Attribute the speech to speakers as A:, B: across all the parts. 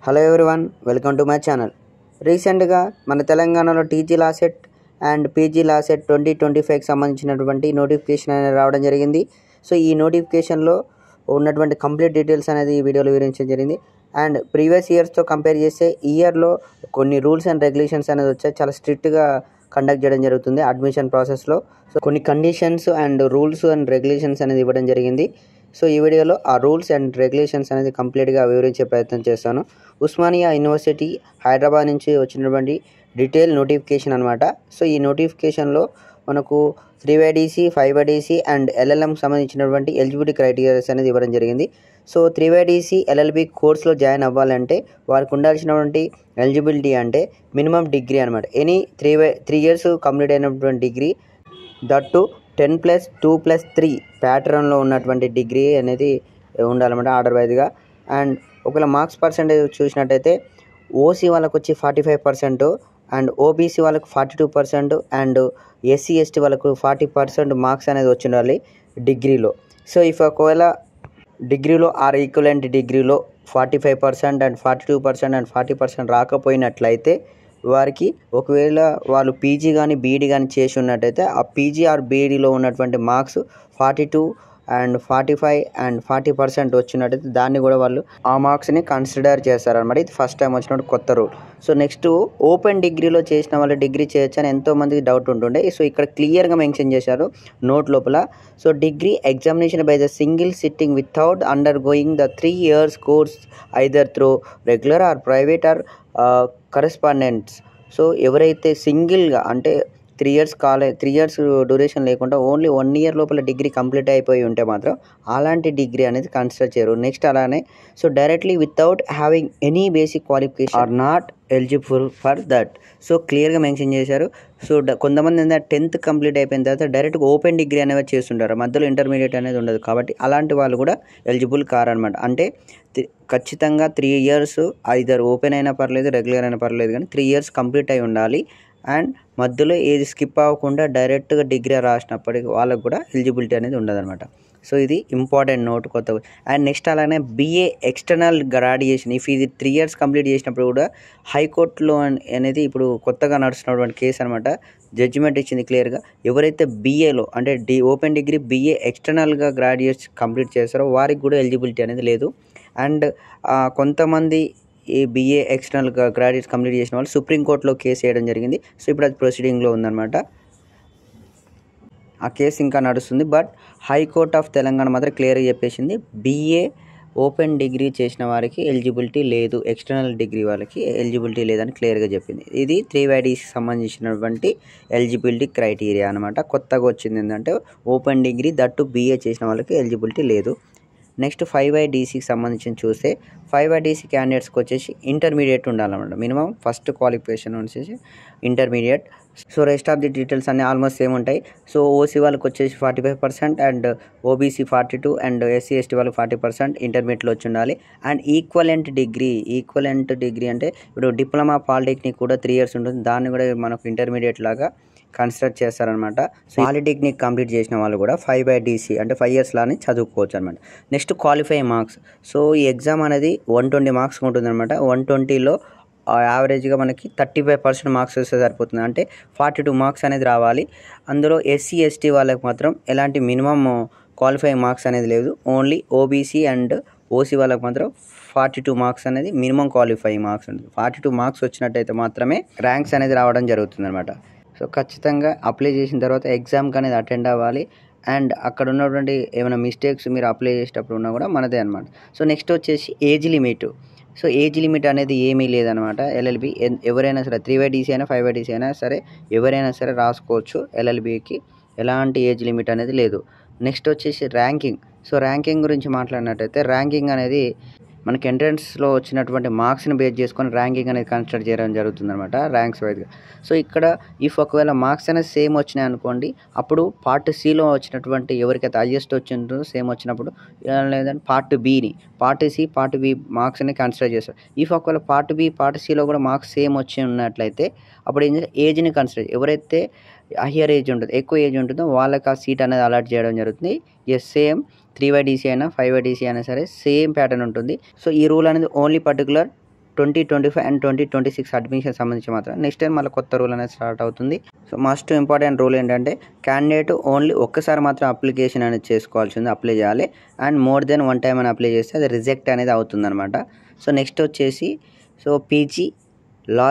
A: Hello everyone, welcome to my channel. రీసెంట్గా మన తెలంగాణలో TG LAWCET and PG LAWCET 2025కి సంబంధించినటువంటి నోటిఫికేషన్ అనేది రావడం జరిగింది. సో ఈ నోటిఫికేషన్లో ఉన్నటువంటి కంప్లీట్ డీటెయిల్స్ అనేది ఈ వీడియోలో వివరించడం జరిగింది. అండ్ ప్రీవియస్ ఇయర్స్తో కంపేర్ చేస్తే ఈ ఇయర్లో కొన్ని రూల్స్ అండ్ రెగ్యులేషన్స్ అనేది వచ్చాయి. చాలా స్ట్రిక్ట్గా కండక్ట్ చేయడం జరుగుతుంది అడ్మిషన్ ప్రాసెస్లో. సో కొన్ని conditions and rules and regulations అనేది ఇవ్వడం జరిగింది. సో ఈ వీడియోలో ఆ రూల్స్ అండ్ రెగ్యులేషన్స్ అనేది కంప్లీట్గా వివరించే ప్రయత్నం చేస్తాను. ఉస్మానియా యూనివర్సిటీ హైదరాబాద్ నుంచి వచ్చినటువంటి డీటెయిల్ నోటిఫికేషన్ అనమాట. సో ఈ నోటిఫికేషన్లో మనకు 3YDC 5YDC అండ్ LLMకి సంబంధించినటువంటి ఎలిజిబిలిటీ క్రైటీరియాస్ అనేది ఇవ్వడం జరిగింది. సో 3YDC LLB కోర్స్లో జాయిన్ అవ్వాలంటే వారికి ఉండాల్సినటువంటి ఎలిజిబిలిటీ అంటే మినిమం డిగ్రీ అనమాట. ఎనీ 3 years కంప్లీట్ అయినటువంటి డిగ్రీ, దట్టు 10+2+3 ప్యాటర్న్లో ఉన్నటువంటి డిగ్రీ అనేది ఉండాలన్నమాట ఆర్డర్ వైజ్గా. అండ్ ఒకవేళ మార్క్స్ పర్సెంటేజ్ చూసినట్టయితే ఓసీ వాళ్ళకు వచ్చి 45% అండ్ ఓబీసీ వాళ్ళకు 42% అండ్ SC ST వాళ్ళకు 40% మార్క్స్ అనేది వచ్చి ఉండాలి డిగ్రీలో. సో ఒకవేళ డిగ్రీలో ఆర్ ఈక్వలెంట్ డిగ్రీలో 45% అండ్ 42% అండ్ 40% రాకపోయినట్లయితే వారికి ఒకవేళ వాళ్ళు పీజీ కానీ బీఈడీ కానీ చేసి ఉన్నట్టయితే ఆ పీజీ ఆర్ బీఈడీలో ఉన్నటువంటి మార్క్స్ 42 అండ్ 45 అండ్ 40% వచ్చినట్టయితే దాన్ని కూడా వాళ్ళు ఆ మార్క్స్ని కన్సిడర్ చేస్తారనమాట. ఇది ఫస్ట్ టైం వచ్చినట్టు కొత్త రూల్. సో నెక్స్ట్ ఓపెన్ డిగ్రీలో చేసిన వాళ్ళు డిగ్రీ చేయొచ్చు అని ఎంతోమందికి డౌట్ ఉంటుండే. సో ఇక్కడ క్లియర్గా మెన్షన్ చేశారు నోట్ లోపల. So degree examination by the single sitting without under going the 3 years course either through regular or private or correspondents. So ఎవరైతే సింగిల్గా అంటే 3 years డ్యూరేషన్ లేకుండా ఓన్లీ 1 year లోపల డిగ్రీ కంప్లీట్ అయిపోయి ఉంటే మాత్రం అలాంటి డిగ్రీ అనేది కన్సిడర్ చేయరు. నెక్స్ట్ అలానే so directly without having any basic qualification are not eligible for that. So క్లియర్గా మెన్షన్ చేశారు. సో కొంతమంది ఏంటంటే 10th కంప్లీట్ అయిపోయిన తర్వాత డైరెక్ట్గా ఓపెన్ డిగ్రీ అనేది చేస్తుంటారు, మధ్యలో ఇంటర్మీడియట్ అనేది ఉండదు. కాబట్టి అలాంటి వాళ్ళు కూడా ఎలిజిబుల్ కారనమాట. అంటే ఖచ్చితంగా 3 years ఐదర్ ఓపెన్ అయినా పర్లేదు, రెగ్యులర్ అయినా పర్లేదు, కానీ 3 years కంప్లీట్ అయి ఉండాలి. అండ్ మధ్యలో ఏది స్కిప్ అవ్వకుండా డైరెక్ట్గా డిగ్రీ రాసినప్పటికీ వాళ్ళకు కూడా ఎలిజిబిలిటీ అనేది ఉండదన్నమాట. సో ఇది ఇంపార్టెంట్ నోట్ కొత్తగా. అండ్ నెక్స్ట్ అలానే BA ఎక్స్టర్నల్ గ్రాడ్యుయేషన్ ఇది 3 years కంప్లీట్ చేసినప్పుడు కూడా హైకోర్టులో అనేది ఇప్పుడు కొత్తగా నడుస్తున్నటువంటి కేసు అనమాట. జడ్జిమెంట్ ఇచ్చింది క్లియర్గా. ఎవరైతే BAలో అంటే ఓపెన్ డిగ్రీ BA ఎక్స్టర్నల్గా గ్రాడ్యుయేట్స్ కంప్లీట్ చేస్తారో వారికి కూడా ఎలిజిబిలిటీ అనేది లేదు. అండ్ కొంతమంది ఈ BA ఎక్స్టర్నల్ గ్రాడ్యుయేట్స్ కంప్లీట్ చేసిన వాళ్ళు సుప్రీంకోర్టులో కేసు వేయడం జరిగింది. సో ఇప్పుడు అది ప్రొసీడింగ్లో ఉందన్నమాట. ఆ కేసు ఇంకా నడుస్తుంది. బట్ హైకోర్ట్ ఆఫ్ తెలంగాణ మాత్రం క్లియర్గా చెప్పేసింది BA ఓపెన్ డిగ్రీ చేసిన వారికి ఎలిజిబిలిటీ లేదు, ఎక్స్టర్నల్ డిగ్రీ వాళ్ళకి ఎలిజిబిలిటీ లేదని క్లియర్గా చెప్పింది. ఇది 3YDCకి సంబంధించినటువంటి ఎలిజిబిలిటీ క్రైటీరియా అనమాట. కొత్తగా వచ్చింది ఏంటంటే ఓపెన్ డిగ్రీ దట్టు BA చేసిన వాళ్ళకి ఎలిజిబిలిటీ లేదు. నెక్స్ట్ 5YDCకి సంబంధించి చూస్తే 5YDC క్యాండిడేట్స్కి వచ్చేసి ఇంటర్మీడియట్ ఉండాలన్నమాట. మినిమం ఫస్ట్ క్వాలిఫికేషన్ వచ్చేసి intermediate. So rest of the details అన్నీ ఆల్మోస్ట్ సేమ్ ఉంటాయి. సో ఓసీ వాళ్ళకి వచ్చేసి 45% and OBC 42 and SC ST వాళ్ళకి 40% ఇంటర్మీడియట్లో వచ్చి ఉండాలి. అండ్ ఈక్వలెంట్ డిగ్రీ అంటే ఇప్పుడు డిప్లొమా పాలిటెక్నిక్ కూడా 3 years ఉంటుంది, దాన్ని కూడా మనకు ఇంటర్మీడియట్ లాగా కన్సిడర్ చేస్తారనమాట. సో పాలిటెక్నిక్ కంప్లీట్ చేసిన వాళ్ళు కూడా 5YDC అంటే 5 years లానే చదువుకోవచ్చు అనమాట. Next qualify marks. సో ఈ ఎగ్జామ్ అనేది 120 మార్క్స్ ఉంటుంది అనమాట. 120లో యావరేజ్గా మనకి 35% మార్క్స్ వస్తే సరిపోతుంది. అంటే 42 మార్క్స్ అనేది రావాలి. అందులో SC ST వాళ్ళకి మాత్రం ఎలాంటి మినిమం క్వాలిఫై మార్క్స్ అనేది లేదు. ఓన్లీ ఓబీసీ అండ్ ఓసీ వాళ్ళకి మాత్రం 42 మార్క్స్ అనేది మినిమం క్వాలిఫై మార్క్స్ ఉంటుంది. 42 మార్క్స్ వచ్చినట్టయితే మాత్రమే ర్యాంక్స్ అనేది రావడం జరుగుతుంది అనమాట. సో ఖచ్చితంగా అప్లై చేసిన తర్వాత ఎగ్జామ్కి అనేది అటెండ్ అవ్వాలి. అండ్ అక్కడ ఉన్నటువంటి ఏమైనా మిస్టేక్స్ మీరు అప్లై చేసేటప్పుడు ఉన్నా కూడా మనదే అనమాట. సో నెక్స్ట్ వచ్చేసి age limit. So age limit అనేది ఏమీ లేదనమాట. LLB ఎవరైనా సరే 3YDC అయినా 5YDC అయినా సరే ఎవరైనా సరే రాసుకోవచ్చు. LLBకి ఎలాంటి ఏజ్ లిమిట్ అనేది లేదు. నెక్స్ట్ వచ్చేసి ర్యాంకింగ్. సో ర్యాంకింగ్ గురించి మాట్లాడినట్టయితే ర్యాంకింగ్ అనేది మనకి ఎంట్రన్స్లో వచ్చినటువంటి మార్క్స్ని బేస్ చేసుకొని ర్యాంకింగ్ అనేది కన్సిడర్ చేయడం జరుగుతుంది అనమాట, ర్యాంక్స్ వైజ్గా. సో ఇక్కడ ఒకవేళ మార్క్స్ అనేది సేమ్ వచ్చినాయి అనుకోండి, అప్పుడు పార్ట్ Cలో వచ్చినటువంటి ఎవరికైతే హైయెస్ట్ వచ్చిందో సేమ్ వచ్చినప్పుడు లేదంటే పార్ట్ C పార్ట్ B మార్క్స్ని కన్సిడర్ చేస్తారు. ఒకవేళ పార్ట్ B పార్ట్ Cలో కూడా మార్క్స్ సేమ్ వచ్చి ఉన్నట్లయితే అప్పుడు ఏజ్ని కన్సిడర్ ఎవరైతే హయ్యర్ ఏజ్ ఉంటుంది, ఎక్కువ ఏజ్ ఉంటుందో వాళ్ళకి ఆ సీట్ అనేది అలాట్ చేయడం జరుగుతుంది. సేమ్ 3YDC అయినా 5YDC అయినా సరే సేమ్ ప్యాటర్న్ ఉంటుంది. సో ఈ రూల్ అనేది ఓన్లీ పర్టికులర్ 2025 అండ్ 2026 అడ్మిషన్ సంబంధించి మాత్రం నెక్స్ట్ టైం మళ్ళీ కొత్త రూల్ అనేది స్టార్ట్ అవుతుంది. సో మస్ట్ ఇంపార్టెంట్ రూల్ ఏంటంటే క్యాండిడేట్ ఓన్లీ ఒక్కసారి మాత్రం అప్లికేషన్ అనేది చేసుకోవాల్సింది, అప్లై చేయాలి. And more than one time అని అప్లై చేస్తే అది రిజెక్ట్ అనేది అవుతుందన్నమాట. సో నెక్స్ట్ వచ్చేసి సో పీజీ లా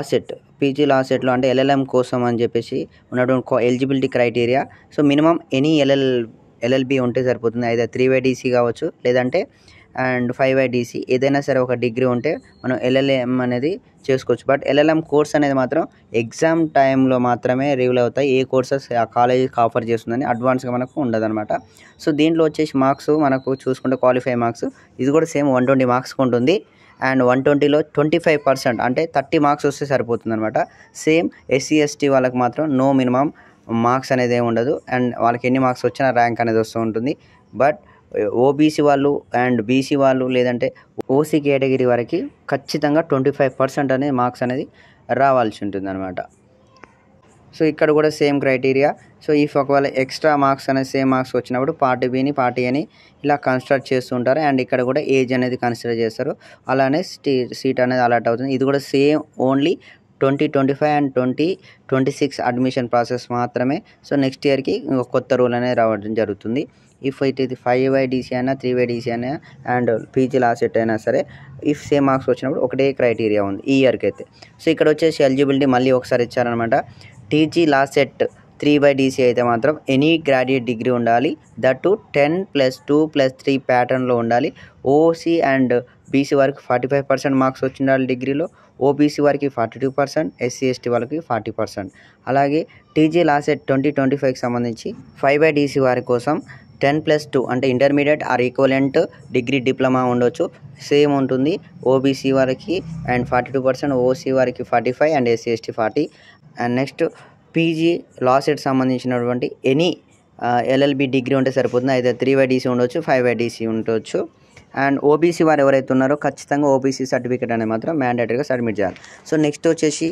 A: సెట్లో అంటే LLM కోసం అని చెప్పేసి ఉన్నటువంటి eligibility criteria. So minimum any LLB ఉంటే సరిపోతుంది. అయితే 3/DC కావచ్చు, లేదంటే అండ్ 5/DC ఏదైనా సరే ఒక డిగ్రీ ఉంటే మనం LLM అనేది చేసుకోవచ్చు. బట్ LLM కోర్స్ అనేది మాత్రం ఎగ్జామ్ టైంలో మాత్రమే రివీల్ అవుతాయి, ఏ కోర్సెస్ ఆ కాలేజీకి ఆఫర్ చేస్తుందని అడ్వాన్స్గా మనకు ఉండదన్నమాట. సో దీంట్లో వచ్చేసి మార్క్స్ మనకు చూసుకుంటే క్వాలిఫై మార్క్స్ ఇది కూడా సేమ్ 120 మార్క్స్కి ఉంటుంది. అండ్ 120లో 25% అంటే 30 మార్క్స్ వస్తే సరిపోతుంది అనమాట. సేమ్ SC ST వాళ్ళకి మాత్రం నో మినిమం మార్క్స్ అనేది ఏమి ఉండదు. అండ్ వాళ్ళకి ఎన్ని మార్క్స్ వచ్చినా ర్యాంక్ అనేది వస్తూ ఉంటుంది. బట్ OBC వాళ్ళు అండ్ BC వాళ్ళు లేదంటే OC కేటగిరీ వరకు ఖచ్చితంగా 25% అనేది మార్క్స్ అనేది రావాల్సి ఉంటుంది అనమాట. సో ఇక్కడ కూడా సేమ్ క్రైటీరియా. సో ఒకవేళ ఎక్స్ట్రా మార్క్స్ అనేది సేమ్ మార్క్స్ వచ్చినప్పుడు పార్టీ Bని పార్టీ Aని ఇలా కన్సిడర్ చేస్తుంటారు. అండ్ ఇక్కడ కూడా ఏజ్ అనేది కన్సిడర్ చేస్తారు. అలానే సీట్ అనేది అలాట్ అవుతుంది. ఇది కూడా same only 2025 and 2026 admission process మాత్రమే. సో నెక్స్ట్ ఇయర్కి కొత్త రూల్ అనేది రావడం జరుగుతుంది. ఇఫ్ ఇది 5/DC అయినా 3/DC అయినా అండ్ పీజీ లా సెట్ అయినా సరే ఇఫ్ సేమ్ మార్క్స్ వచ్చినప్పుడు ఒకటే క్రైటీరియా ఉంది ఈ ఇయర్కి అయితే. సో ఇక్కడ వచ్చేసి ఎలిజిబిలిటీ మళ్ళీ ఒకసారి ఇచ్చారనమాట. టీజీ లా సెట్ 3/DC అయితే మాత్రం ఎనీ గ్రాడ్యుయేట్ డిగ్రీ ఉండాలి, దట్ టు 10+2+3 ప్యాటర్న్లో ఉండాలి. OC అండ్ BC వారికి 45% మార్క్స్ వచ్చిండాలి డిగ్రీలో, OBC వారికి 42%, SC ST వాళ్ళకి 40%. అలాగే టీజీ లా సెట్ 2025కి సంబంధించి 5/DC వారి కోసం 10+2 అంటే intermediate or equivalent degree diploma ఉండొచ్చు, సేమ్ ఉంటుంది. OBC వారికి అండ్ 42%, OC వారికి 45% and SC ST 40%. And next PG law set సంబంధించినటువంటి ఎనీ LLB డిగ్రీ ఉంటే సరిపోతుంది. అయితే 3/DC ఉండొచ్చు, 5/DC ఉండొచ్చు. అండ్ OBC వారు ఎవరైతే ఉన్నారో ఖచ్చితంగా OBC సర్టిఫికేట్ అనేది మాత్రం మ్యాండేటరీగా సబ్మిట్ చేయాలి. సో నెక్స్ట్ వచ్చేసి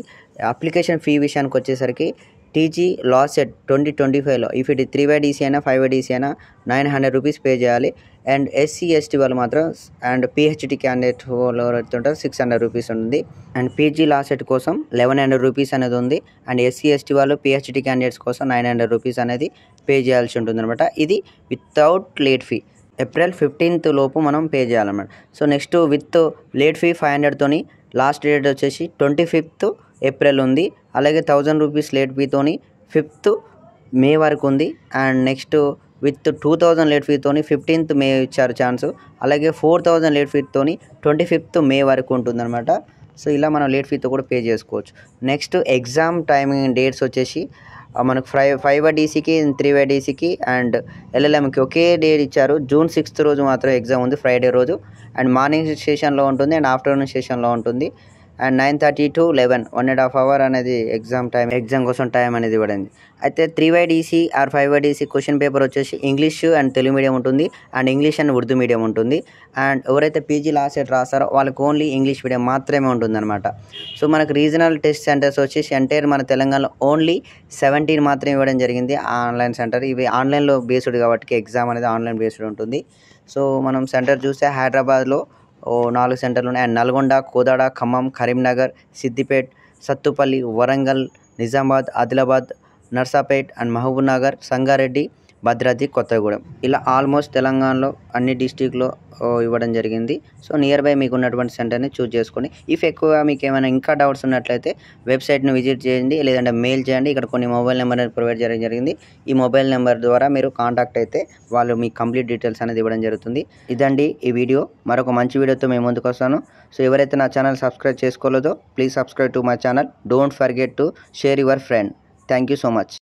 A: అప్లికేషన్ ఫీ విషయానికి వచ్చేసరికి టీజీ లా సెట్ 2025లో ఇఫ్ ఇది 3/DC అయినా 5/DC అయినా 900 రూపీస్ పే చేయాలి. అండ్ SC ST వాళ్ళు మాత్రం అండ్ PhD క్యాండిడేట్ వాళ్ళు ఎవరైతే ఉంటారో 600 రూపీస్ ఉంది. అండ్ పీజీ లా సెట్ కోసం 1100 రూపీస్ అనేది ఉంది. అండ్ SC ST వాళ్ళు PhD క్యాండిడేట్స్ కోసం 900 రూపీస్ అనేది పే చేయాల్సి ఉంటుంది అనమాట. ఇది without late fee. April 15th లోపు మనం పే చేయాలన్నమాట. So next with late fee 500తోని లాస్ట్ డేట్ వచ్చేసి 25th April ఉంది. అలాగే 1000 రూపీస్ లేట్ ఫీతోని 5th May వరకు ఉంది. అండ్ నెక్స్ట్ విత్ 2000 లేట్ ఫీతోని 15th May ఇచ్చారు ఛాన్స్. అలాగే 4000 లేట్ ఫీతోని 25th May వరకు ఉంటుందన్నమాట. సో ఇలా మనం లేట్ ఫీతో కూడా పే చేసుకోవచ్చు. నెక్స్ట్ ఎగ్జామ్ టైమింగ్ డేట్స్ వచ్చేసి మనకు 5/DCకి 3/DCకి అండ్ LLMకి ఒకే డేట్ ఇచ్చారు. June 6th రోజు మాత్రం ఎగ్జామ్ ఉంది, ఫ్రైడే రోజు. అండ్ మార్నింగ్ సెషన్లో ఉంటుంది అండ్ ఆఫ్టర్నూన్ సెషన్లో ఉంటుంది. అండ్ 9:30 to 11 1.5 hour అనేది ఎగ్జామ్ కోసం టైం అనేది ఇవ్వడింది. అయితే 3/DC or 5/DC question paper వచ్చేసి ఇంగ్లీష్ అండ్ తెలుగు మీడియం ఉంటుంది. And English and Urdu medium ఉంటుంది. అండ్ ఎవరైతే పీజీ లా సెట్ రాస్తారో వాళ్ళకి ఓన్లీ ఇంగ్లీష్ మీడియం మాత్రమే ఉంటుందన్నమాట. సో మనకు రీజనల్ టెస్ట్ సెంటర్స్ వచ్చేసి ఎంటైర్ మన తెలంగాణలో ఓన్లీ 17 మాత్రమే ఇవ్వడం జరిగింది ఆన్లైన్ సెంటర్. ఇవి ఆన్లైన్లో బేస్డ్ కాబట్టి ఎగ్జామ్ అనేది ఆన్లైన్ బేస్డ్ ఉంటుంది. సో మనం సెంటర్ చూస్తే హైదరాబాద్లో 4 సెంటర్లు ఉన్నాయి. అండ్ నల్గొండ, కోదాడ, ఖమ్మం, కరీంనగర్, సిద్దిపేట్, సత్తుపల్లి, వరంగల్, నిజామాబాద్, ఆదిలాబాద్, నర్సాపేట్ అండ్ మహబూబ్ నగర్, సంగారెడ్డి, భద్రాద్రి కొత్తగూడెం ఇలా ఆల్మోస్ట్ తెలంగాణలో అన్ని డిస్టిక్లో ఇవ్వడం జరిగింది. సో నియర్ బై మీకు ఉన్నటువంటి సెంటర్ని చూజ్ చేసుకొని ఇఫ్ ఎక్కువగా మీకు ఏమైనా ఇంకా డౌట్స్ ఉన్నట్లయితే వెబ్సైట్ని విజిట్ చేయండి, లేదంటే మెయిల్ చేయండి. ఇక్కడ కొన్ని మొబైల్ నెంబర్ అనేది ప్రొవైడ్ చేయడం జరిగింది. ఈ మొబైల్ నెంబర్ ద్వారా మీరు కాంటాక్ట్ అయితే వాళ్ళు మీకు కంప్లీట్ డీటెయిల్స్ అనేది ఇవ్వడం జరుగుతుంది. ఇదండి ఈ వీడియో. మరొక మంచి వీడియోతో మేము ముందుకు వస్తాను. సో ఎవరైతే నా ఛానల్ సబ్స్క్రైబ్ చేసుకోలేదో please subscribe to my channel. Don't forget to share your friend. Thank you so much.